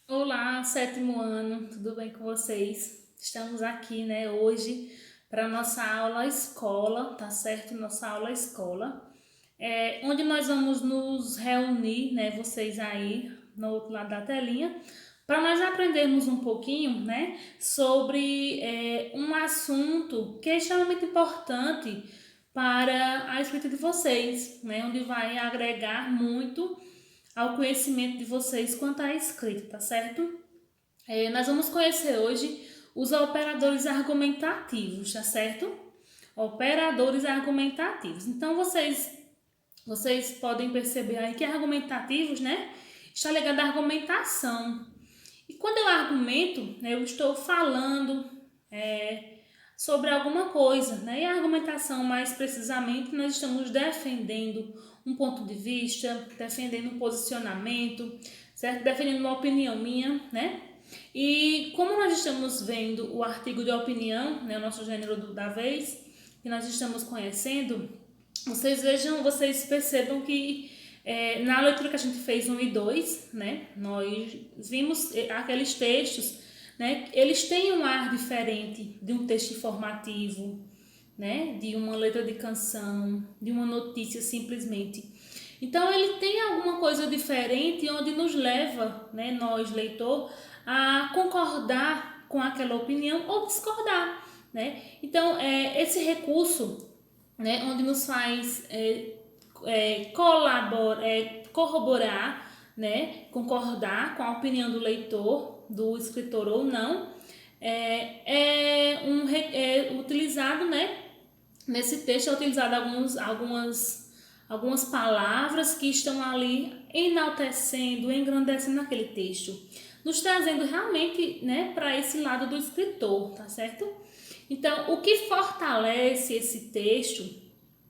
Olá, sétimo ano, tudo bem com vocês? Estamos aqui, né, hoje para nossa aula escola, tá certo? Nossa aula escola, onde nós vamos nos reunir, né, vocês aí no outro lado da telinha, para nós aprendermos um pouquinho, né, sobre um assunto que é extremamente importante para a escrita de vocês, né, onde vai agregar muito ao conhecimento de vocês quanto à escrita, tá certo? Nós vamos conhecer hoje os operadores argumentativos, tá certo? Operadores argumentativos. Então vocês podem perceber aí que argumentativos, né? Está ligado à argumentação. E quando eu argumento, né, eu estou falando sobre alguma coisa, né? E a argumentação, mais precisamente, nós estamos defendendo um ponto de vista, defendendo um posicionamento, certo? Defendendo uma opinião minha, né? E como nós estamos vendo o artigo de opinião, né, o nosso gênero da vez, que nós estamos conhecendo, vocês percebam que na leitura que a gente fez 1 e 2, né, nós vimos aqueles textos, né, eles têm um ar diferente de um texto informativo, né, de uma letra de canção, de uma notícia simplesmente. Então ele tem alguma coisa diferente onde nos leva, né, nós leitor, a concordar com aquela opinião ou discordar, né? Então esse recurso, né, onde nos faz corroborar, né, concordar com a opinião do leitor, do escritor ou não, é utilizado, né, nesse texto é utilizado algumas palavras que estão ali enaltecendo, engrandecendo aquele texto, nos trazendo realmente, né, para esse lado do escritor, tá certo? Então, o que fortalece esse texto,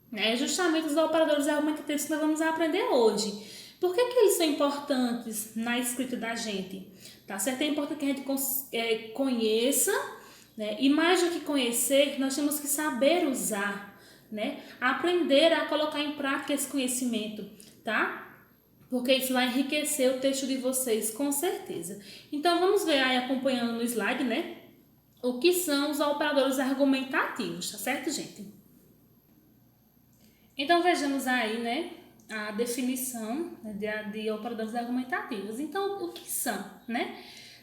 né, é justamente os operadores argumentativos que nós vamos aprender hoje. Por que eles são importantes na escrita da gente? Tá certo? É importante que a gente conheça, né? E mais do que conhecer, nós temos que saber usar, né? Aprender a colocar em prática esse conhecimento, tá? Porque isso vai enriquecer o texto de vocês, com certeza. Então, vamos ver aí, acompanhando no slide, né? O que são os operadores argumentativos, tá certo, gente? Então, vejamos aí, né, a definição, né, de operadores argumentativos. Então, o que são, né?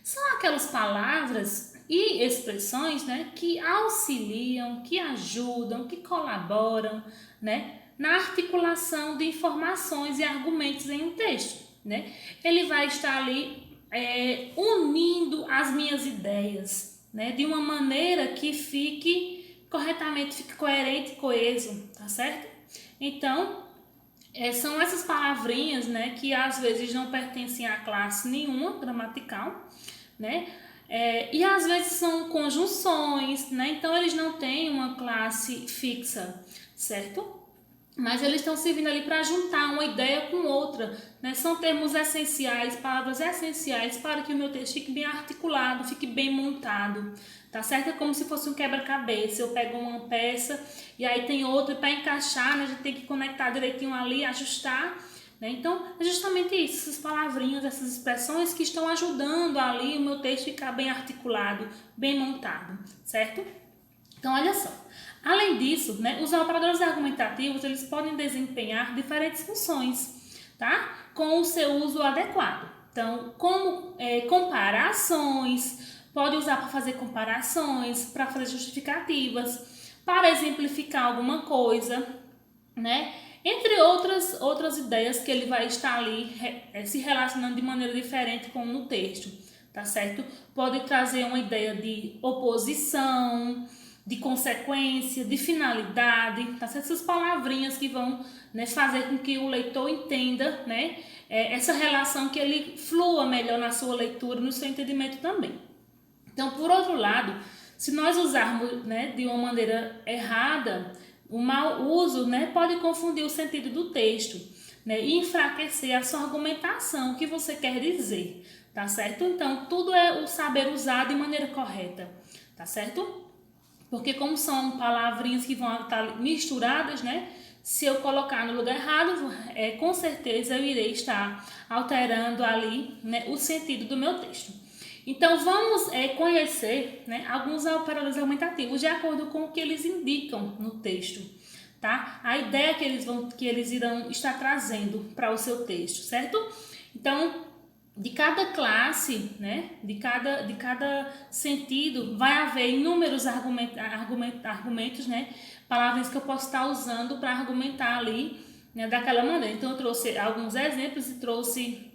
São aquelas palavras e expressões, né, que auxiliam, que ajudam, que colaboram, né, na articulação de informações e argumentos em um texto, né? Ele vai estar ali unindo as minhas ideias, né, de uma maneira que fique corretamente, fique coerente e coeso, tá certo? Então, são essas palavrinhas, né, que às vezes não pertencem a classe nenhuma gramatical, né? E às vezes são conjunções, né? Então eles não têm uma classe fixa, certo? Mas eles estão servindo ali para juntar uma ideia com outra, né? São termos essenciais, palavras essenciais para que o meu texto fique bem articulado, fique bem montado, tá certo? É como se fosse um quebra-cabeça. Eu pego uma peça e aí tem outra, e para encaixar, né, a gente tem que conectar direitinho ali, ajustar, né? Então é justamente isso, essas palavrinhas, essas expressões que estão ajudando ali o meu texto ficar bem articulado, bem montado, certo? Então, olha só. Além disso, né, os operadores argumentativos eles podem desempenhar diferentes funções, tá? Com o seu uso adequado. Então, como comparações, pode usar para fazer comparações, para fazer justificativas, para exemplificar alguma coisa, né? Entre outras ideias que ele vai estar ali se relacionando de maneira diferente com no texto, tá certo? Pode trazer uma ideia de oposição, de consequência, de finalidade, tá certo? Essas palavrinhas que vão, né, fazer com que o leitor entenda, né, essa relação, que ele flua melhor na sua leitura, no seu entendimento também. Então, por outro lado, se nós usarmos, né, de uma maneira errada, o mau uso, né, pode confundir o sentido do texto, né, e enfraquecer a sua argumentação, o que você quer dizer, tá certo? Então, tudo é o saber usar de maneira correta, tá certo? Porque como são palavrinhas que vão estar misturadas, né, Se eu colocar no lugar errado, com certeza eu irei estar alterando ali, né, o sentido do meu texto. Então, vamos conhecer, né, alguns operadores argumentativos de acordo com o que eles indicam no texto, tá? A ideia que eles irão estar trazendo para o seu texto, certo? Então, de cada classe, né, de cada sentido, vai haver inúmeros argumentos, né, palavras que eu posso estar usando para argumentar ali, né, daquela maneira. Então, eu trouxe alguns exemplos e trouxe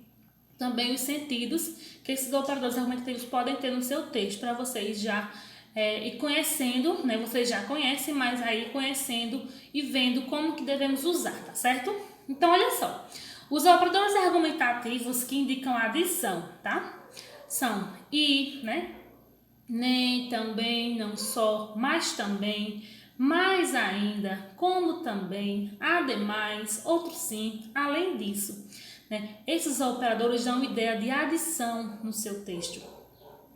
também os sentidos que esses operadores argumentativos podem ter no seu texto, para vocês já ir conhecendo, né, vocês já conhecem, mas aí conhecendo e vendo como que devemos usar, tá certo? Então, olha só. Os operadores argumentativos que indicam adição, tá? São e, né? Nem, também, não só, mas também, mais ainda, como também, ademais, outro sim, além disso, né? Esses operadores dão ideia de adição no seu texto.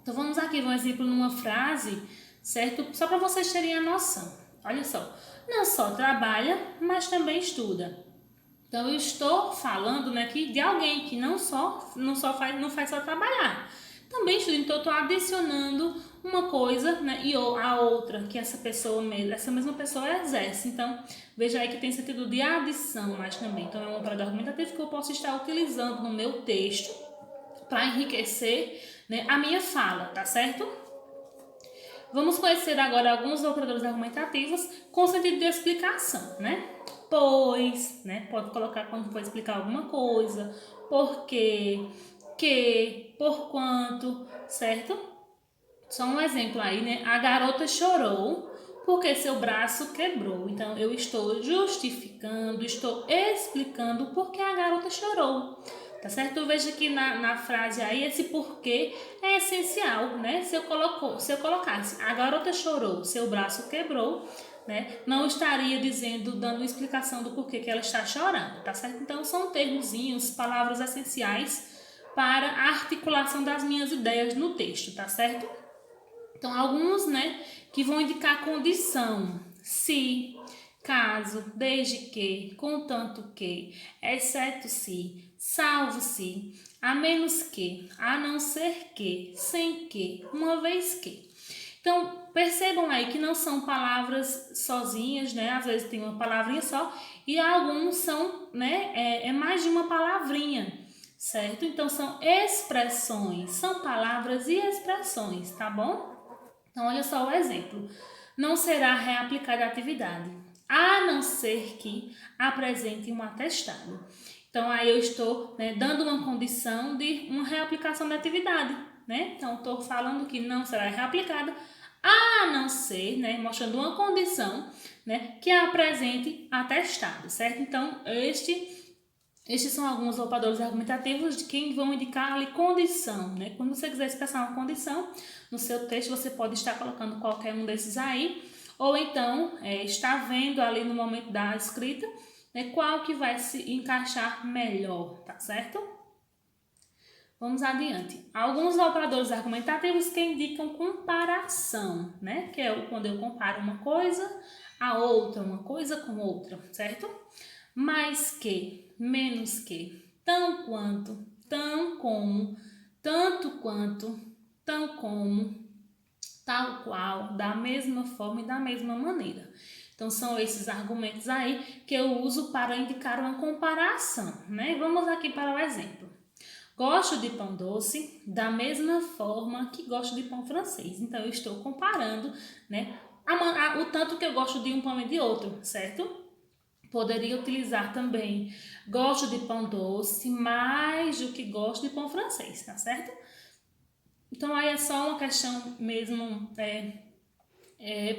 Então vamos aqui ver um exemplo numa frase, certo? Só para vocês terem a noção. Olha só, não só trabalha, mas também estuda. Então eu estou falando, né, aqui de alguém que não faz só trabalhar, também estuda. Então eu estou adicionando uma coisa, né, e a outra que essa mesma pessoa exerce. Então veja aí que tem sentido de adição, mas também. Então é um operador argumentativo que eu posso estar utilizando no meu texto para enriquecer, né, a minha fala, tá certo? Vamos conhecer agora alguns operadores argumentativos com sentido de explicação, né? Pois, né? Pode colocar quando for explicar alguma coisa, porque, que, por quanto, certo? Só um exemplo aí, né? A garota chorou porque seu braço quebrou. Então, eu estou justificando, estou explicando por que a garota chorou. Tá certo? Veja que na frase aí, esse porquê é essencial, né? Se eu colocasse a garota chorou, seu braço quebrou, né? Não estaria dando explicação do porquê que ela está chorando, tá certo? Então, são termozinhos, palavras essenciais para a articulação das minhas ideias no texto, tá certo? Então, alguns, né, que vão indicar condição, se, caso, desde que, contanto que, exceto se, salvo se, a menos que, a não ser que, sem que, uma vez que. Então, percebam aí que não são palavras sozinhas, né? Às vezes tem uma palavrinha só e alguns são, né, é mais de uma palavrinha, certo? Então, são expressões, são palavras e expressões, tá bom? Então, olha só o exemplo. Não será reaplicada a atividade, a não ser que apresente um atestado. Então, aí eu estou, né, dando uma condição de uma reaplicação da atividade, né? Então, estou falando que não será reaplicada, a não ser, né, mostrando uma condição, né, que apresente atestado, certo? Então, estes são alguns operadores argumentativos de quem vão indicar ali condição, né? Quando você quiser expressar uma condição no seu texto, você pode estar colocando qualquer um desses aí, ou então está vendo ali no momento da escrita, né, qual que vai se encaixar melhor, tá certo? Vamos adiante. Alguns operadores argumentativos que indicam comparação, né? Que é quando eu comparo uma coisa a outra, uma coisa com outra, certo? Mais que, menos que, tão quanto, tão como, tanto quanto, tão como, tal qual, da mesma forma e da mesma maneira. Então, são esses argumentos aí que eu uso para indicar uma comparação, né? Vamos aqui para o exemplo. Gosto de pão doce da mesma forma que gosto de pão francês. Então, eu estou comparando, né, o tanto que eu gosto de um pão e de outro, certo? Poderia utilizar também gosto de pão doce mais do que gosto de pão francês, tá certo? Então, aí é só uma questão mesmo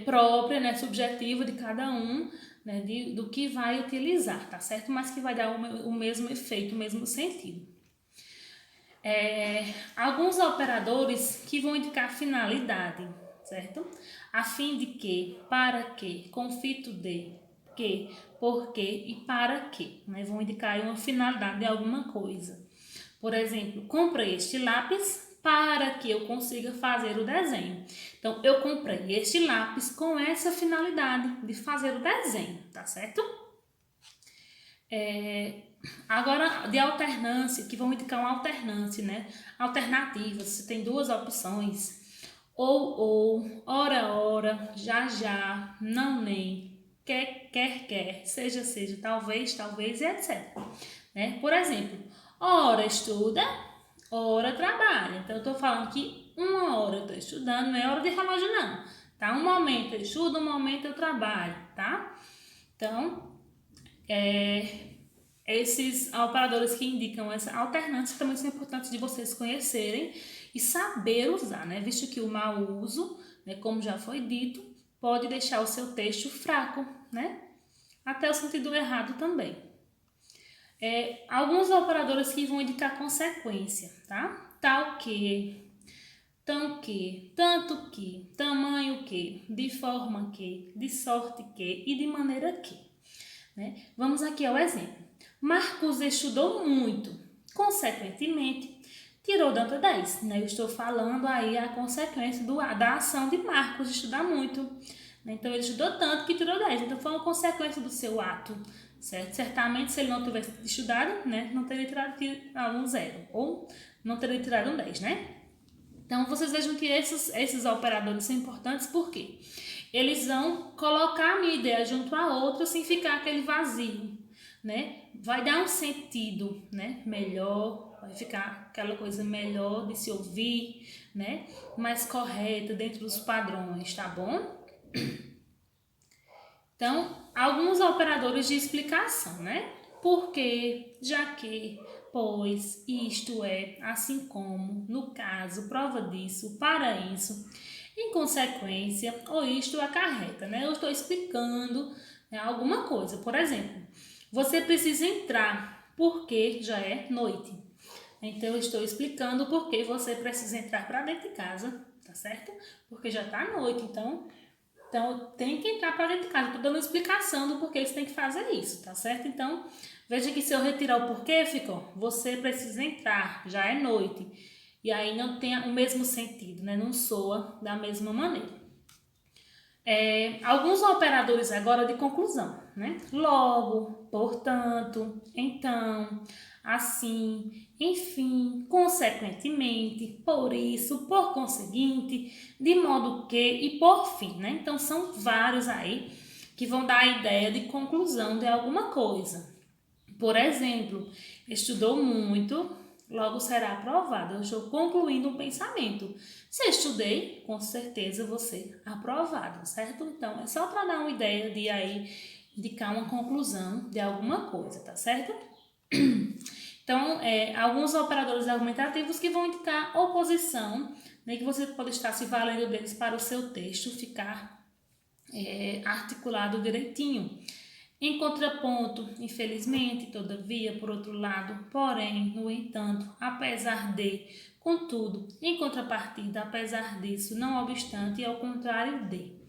própria, né, subjetiva de cada um, né, do que vai utilizar, tá certo? Mas que vai dar o mesmo efeito, o mesmo sentido. Alguns operadores que vão indicar finalidade, certo? A fim de que, para que, conflito de, que, por que e para que, né? Vão indicar uma finalidade de alguma coisa. Por exemplo, comprei este lápis para que eu consiga fazer o desenho. Então, eu comprei este lápis com essa finalidade de fazer o desenho, tá certo? Agora, de alternância, que vão indicar uma alternância, né? Alternativas, você tem duas opções. Ou, ora, já, não, nem, quer, seja, talvez e etc. Né? Por exemplo, ora estuda, ora trabalha. Então, eu estou falando que uma hora eu estou estudando, não é hora de relógio não. Tá? Um momento eu estudo, um momento eu trabalho, tá? Então, esses operadores que indicam essa alternância também são importantes de vocês conhecerem e saber usar, né? Visto que o mau uso, né, como já foi dito, pode deixar o seu texto fraco, né? Até o sentido errado também. Alguns operadores que vão indicar consequência, tá? Tal que, tão que, tanto que, tamanho que, de forma que, de sorte que e de maneira que. Né? Vamos aqui ao exemplo. Marcos estudou muito, consequentemente, tirou nota 10. Né? Eu estou falando aí a consequência da ação de Marcos estudar muito. Né? Então, ele estudou tanto que tirou 10. Então, foi uma consequência do seu ato. Certo? Certamente, se ele não tivesse estudado, né, não teria tirado um 0. Ou não teria tirado um 10, né? Então, vocês vejam que esses operadores são importantes porque eles vão colocar a minha ideia junto à outra sem ficar aquele vazio, né? Vai dar um sentido, né, melhor, vai ficar aquela coisa melhor de se ouvir, né? Mais correta dentro dos padrões, tá bom? Então, alguns operadores de explicação, né? Porque, já que, pois, isto é, assim como, no caso, prova disso, para isso, em consequência, ou isto acarreta, né? Eu estou explicando, né, alguma coisa. Por exemplo, você precisa entrar porque já é noite. Então, eu estou explicando porque você precisa entrar para dentro de casa, tá certo? Porque já está noite, então tem que entrar para dentro de casa. Estou dando uma explicação do porquê você tem que fazer isso, tá certo? Então, veja que se eu retirar o porquê, ficou, você precisa entrar, já é noite. E aí não tem o mesmo sentido, né? Não soa da mesma maneira. Alguns operadores agora de conclusão, né? Logo, portanto, então, assim, enfim, consequentemente, por isso, por conseguinte, de modo que e por fim, né? Então, são vários aí que vão dar a ideia de conclusão de alguma coisa. Por exemplo, estudou muito, logo será aprovado. Eu estou concluindo um pensamento. Se eu estudei, com certeza vou ser aprovado, certo? Então, é só para dar uma ideia de aí indicar uma conclusão de alguma coisa, tá certo? Então, alguns operadores argumentativos que vão indicar oposição, né, que você pode estar se valendo deles para o seu texto ficar articulado direitinho. Em contraponto, infelizmente, todavia, por outro lado, porém, no entanto, apesar de, contudo, em contrapartida, apesar disso, não obstante, e ao contrário de.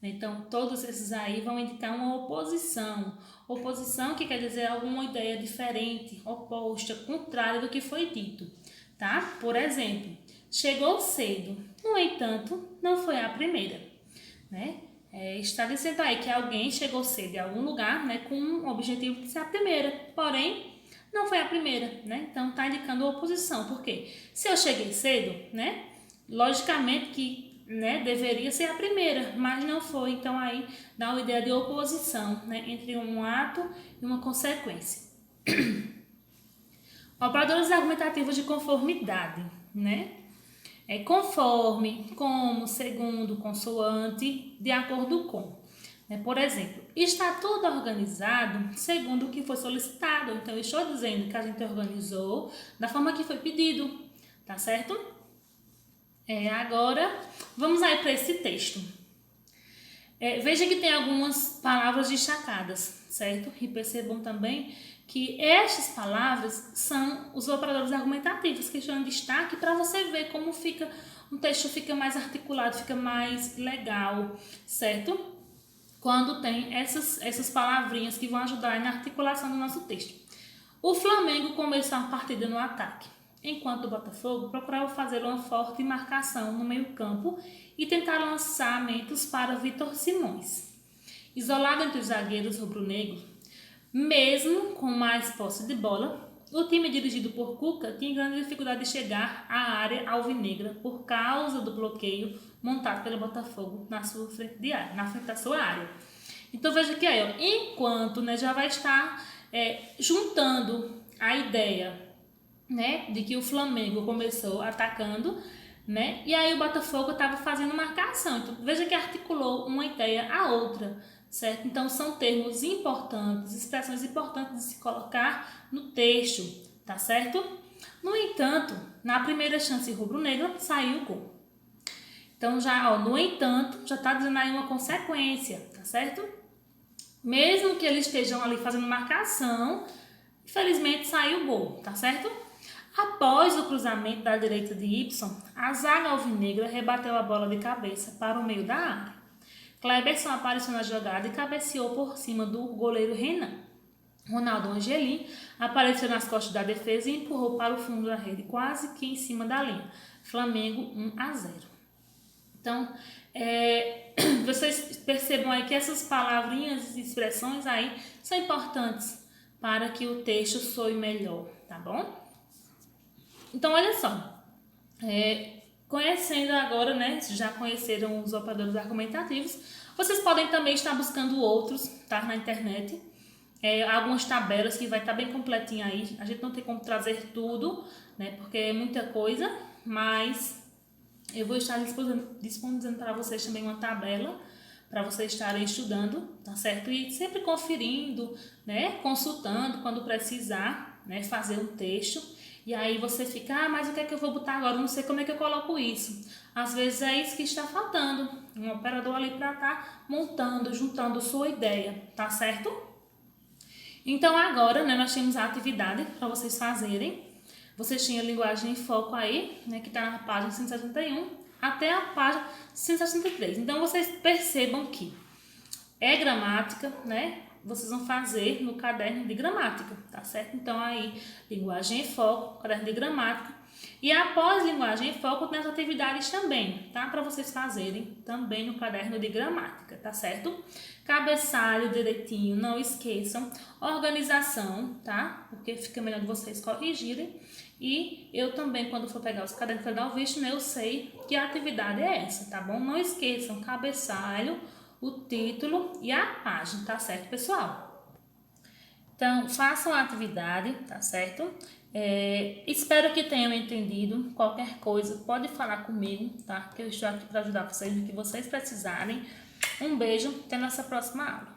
Então, todos esses aí vão indicar uma oposição. Oposição que quer dizer alguma ideia diferente, oposta, contrária do que foi dito, tá? Por exemplo, chegou cedo, no entanto, não foi a primeira, né? Está dizendo aí que alguém chegou cedo em algum lugar, né, com o objetivo de ser a primeira, porém, não foi a primeira, né? Então, está indicando oposição. Por quê? Se eu cheguei cedo, né, logicamente que, né, deveria ser a primeira, mas não foi. Então, aí dá uma ideia de oposição, né, entre um ato e uma consequência. Operadores argumentativos de conformidade, né? Conforme, como, segundo, consoante, de acordo com. Por exemplo, está tudo organizado segundo o que foi solicitado. Então, eu estou dizendo que a gente organizou da forma que foi pedido, tá certo? Agora, vamos aí para esse texto. Veja que tem algumas palavras destacadas, certo? E percebam também que estas palavras são os operadores argumentativos que estão em destaque para você ver como fica um texto fica mais articulado, fica mais legal, certo? Quando tem essas palavrinhas que vão ajudar na articulação do nosso texto. O Flamengo começou a partida no ataque, enquanto o Botafogo procurava fazer uma forte marcação no meio-campo e tentar lançamentos para Vitor Simões. Isolado entre os zagueiros rubro-negros, Mesmo com mais posse de bola, o time dirigido por Cuca tinha grande dificuldade de chegar à área alvinegra por causa do bloqueio montado pelo Botafogo na sua frente de área, na frente da sua área. Então veja que aí, ó, enquanto, né, já vai estar juntando a ideia, né, de que o Flamengo começou atacando, né, e aí o Botafogo estava fazendo marcação. Então veja que articulou uma ideia à outra, certo? Então são termos importantes, expressões importantes de se colocar no texto, tá certo? No entanto, na primeira chance rubro-negra saiu o gol. Então já, ó, no entanto, já está dizendo aí uma consequência, tá certo? Mesmo que eles estejam ali fazendo marcação, infelizmente saiu o gol, tá certo? Após o cruzamento da direita de Y, a zaga alvinegra rebateu a bola de cabeça para o meio da área. Cleberson apareceu na jogada e cabeceou por cima do goleiro Renan. Ronaldo Angelim apareceu nas costas da defesa e empurrou para o fundo da rede, quase que em cima da linha. Flamengo 1-0. Então, vocês percebam aí que essas palavrinhas e expressões aí são importantes para que o texto soe melhor, tá bom? Então, olha só, conhecendo agora, né, já conheceram os operadores argumentativos, vocês podem também estar buscando outros, tá, na internet, algumas tabelas que vai estar bem completinha aí, a gente não tem como trazer tudo, né, porque é muita coisa, mas eu vou estar disponibilizando para vocês também uma tabela para vocês estarem estudando, tá certo? E sempre conferindo, né, consultando quando precisar, né, fazer um texto. E aí você fica, mas o que é que eu vou botar agora? Eu não sei como é que eu coloco isso. Às vezes é isso que está faltando. Um operador ali para estar montando, juntando sua ideia, tá certo? Então agora, né, nós temos a atividade para vocês fazerem. Vocês tinham a linguagem em foco aí, né, que está na página 171 até a página 163. Então vocês percebam que é gramática, né? Vocês vão fazer no caderno de gramática, tá certo? Então aí, linguagem em foco, caderno de gramática. E após linguagem em foco, tem as atividades também, tá? Para vocês fazerem também no caderno de gramática, tá certo? Cabeçalho direitinho, não esqueçam. Organização, tá? Porque fica melhor de vocês corrigirem. E eu também, quando for pegar os cadernos para dar o visto, né, eu sei que a atividade é essa, tá bom? Não esqueçam, cabeçalho, o título e a página, tá certo, pessoal? Então, façam a atividade, tá certo? Espero que tenham entendido. Qualquer coisa, pode falar comigo, tá? Que eu estou aqui para ajudar vocês no que vocês precisarem. Um beijo, até nossa próxima aula.